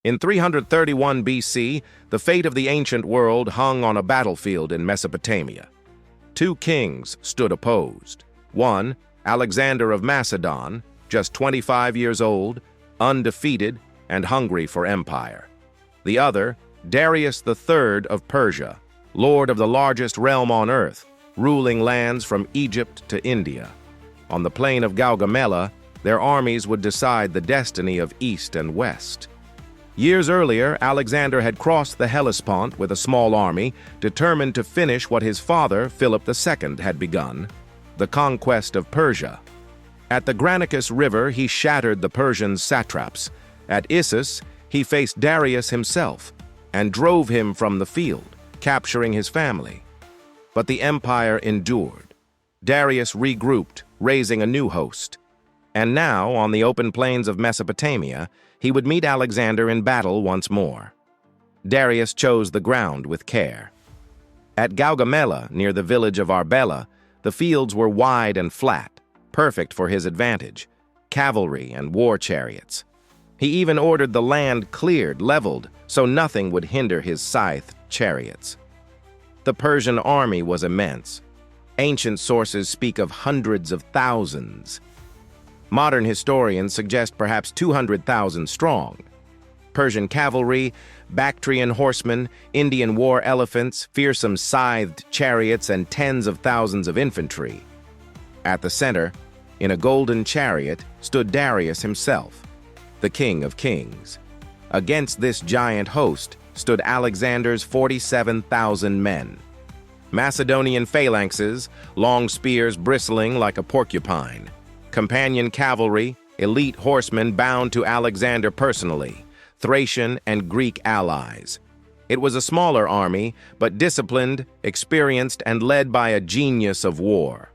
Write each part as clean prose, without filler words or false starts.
In 331 BC, the fate of the ancient world hung on a battlefield in Mesopotamia. Two kings stood opposed. One, Alexander of Macedon, just 25 years old, undefeated, and hungry for empire. The other, Darius III of Persia, lord of the largest realm on earth, ruling lands from Egypt to India. On the plain of Gaugamela, their armies would decide the destiny of East and West. Years earlier, Alexander had crossed the Hellespont with a small army, determined to finish what his father, Philip II, had begun, the conquest of Persia. At the Granicus River, he shattered the Persian satraps. At Issus, he faced Darius himself and drove him from the field, capturing his family. But the empire endured. Darius regrouped, raising a new host. And now, on the open plains of Mesopotamia, he would meet Alexander in battle once more. Darius chose the ground with care. At Gaugamela, near the village of Arbela, the fields were wide and flat, perfect for his advantage, cavalry and war chariots. He even ordered the land cleared, leveled, so nothing would hinder his scythed chariots. The Persian army was immense. Ancient sources speak of hundreds of thousands. Modern historians suggest perhaps 200,000 strong. Persian cavalry, Bactrian horsemen, Indian war elephants, fearsome scythed chariots, and tens of thousands of infantry. At the center, in a golden chariot, stood Darius himself, the King of Kings. Against this giant host stood Alexander's 47,000 men. Macedonian phalanxes, long spears bristling like a porcupine. Companion cavalry, elite horsemen bound to Alexander personally, Thracian and Greek allies. It was a smaller army, but disciplined, experienced, and led by a genius of war.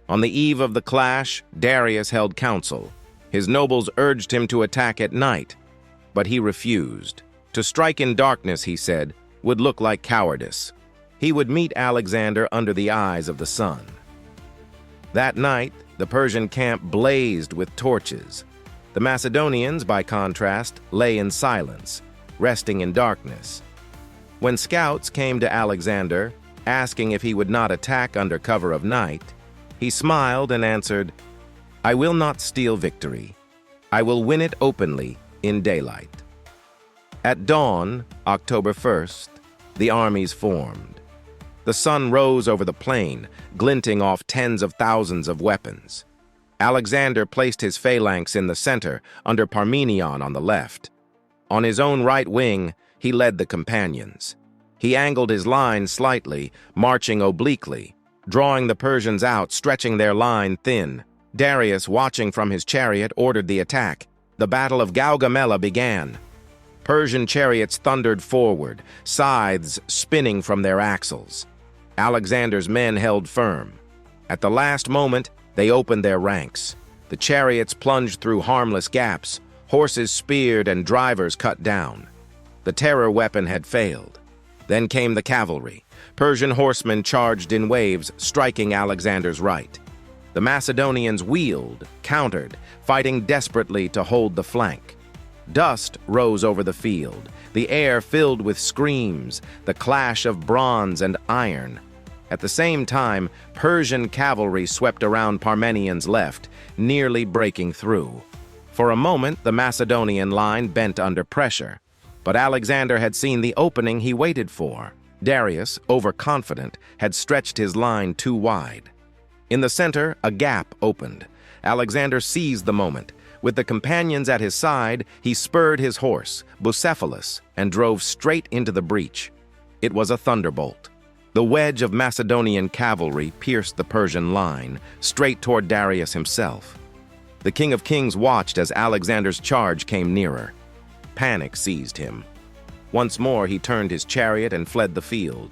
On the eve of the clash, Darius held council. His nobles urged him to attack at night, but he refused. To strike in darkness, he said, would look like cowardice. He would meet Alexander under the eyes of the sun. That night, the Persian camp blazed with torches. The Macedonians, by contrast, lay in silence, resting in darkness. When scouts came to Alexander, asking if he would not attack under cover of night, he smiled and answered, "I will not steal victory. I will win it openly in daylight." At dawn, October 1st, the armies formed. The sun rose over the plain, glinting off tens of thousands of weapons. Alexander placed his phalanx in the center, under Parmenion on the left. On his own right wing, he led the companions. He angled his line slightly, marching obliquely, drawing the Persians out, stretching their line thin. Darius, watching from his chariot, ordered the attack. The Battle of Gaugamela began. Persian chariots thundered forward, scythes spinning from their axles. Alexander's men held firm. At the last moment, they opened their ranks. The chariots plunged through harmless gaps, horses speared and drivers cut down. The terror weapon had failed. Then came the cavalry. Persian horsemen charged in waves, striking Alexander's right. The Macedonians wheeled, countered, fighting desperately to hold the flank. Dust rose over the field, the air filled with screams, the clash of bronze and iron. At the same time, Persian cavalry swept around Parmenion's left, nearly breaking through. For a moment, the Macedonian line bent under pressure, but Alexander had seen the opening he waited for. Darius, overconfident, had stretched his line too wide. In the center, a gap opened. Alexander seized the moment. With the companions at his side, he spurred his horse, Bucephalus, and drove straight into the breach. It was a thunderbolt. The wedge of Macedonian cavalry pierced the Persian line, straight toward Darius himself. The King of Kings watched as Alexander's charge came nearer. Panic seized him. Once more, he turned his chariot and fled the field.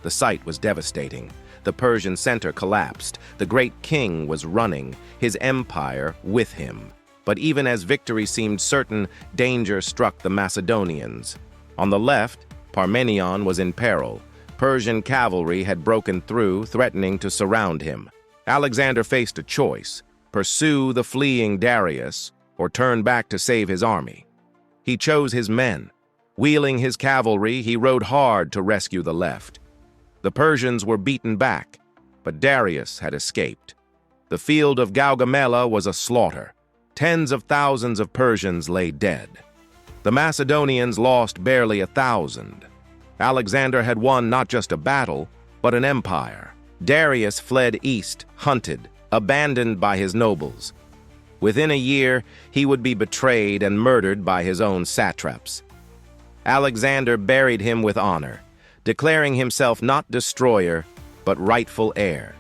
The sight was devastating. The Persian center collapsed. The great king was running, his empire with him. But even as victory seemed certain, danger struck the Macedonians. On the left, Parmenion was in peril. Persian cavalry had broken through, threatening to surround him. Alexander faced a choice: pursue the fleeing Darius or turn back to save his army. He chose his men. Wheeling his cavalry, he rode hard to rescue the left. The Persians were beaten back, but Darius had escaped. The field of Gaugamela was a slaughter. Tens of thousands of Persians lay dead. The Macedonians lost barely 1,000. Alexander had won not just a battle, but an empire. Darius fled east, hunted, abandoned by his nobles. Within a year, he would be betrayed and murdered by his own satraps. Alexander buried him with honor, declaring himself not destroyer, but rightful heir.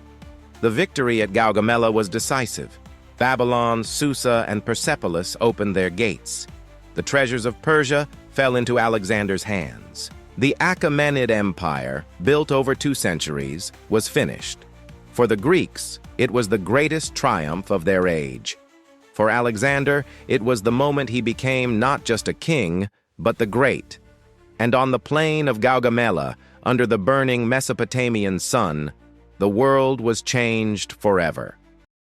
The victory at Gaugamela was decisive. Babylon, Susa, and Persepolis opened their gates. The treasures of Persia fell into Alexander's hands. The Achaemenid Empire, built over 2 centuries, was finished. For the Greeks, it was the greatest triumph of their age. For Alexander, it was the moment he became not just a king, but the great. And on the plain of Gaugamela, under the burning Mesopotamian sun, the world was changed forever.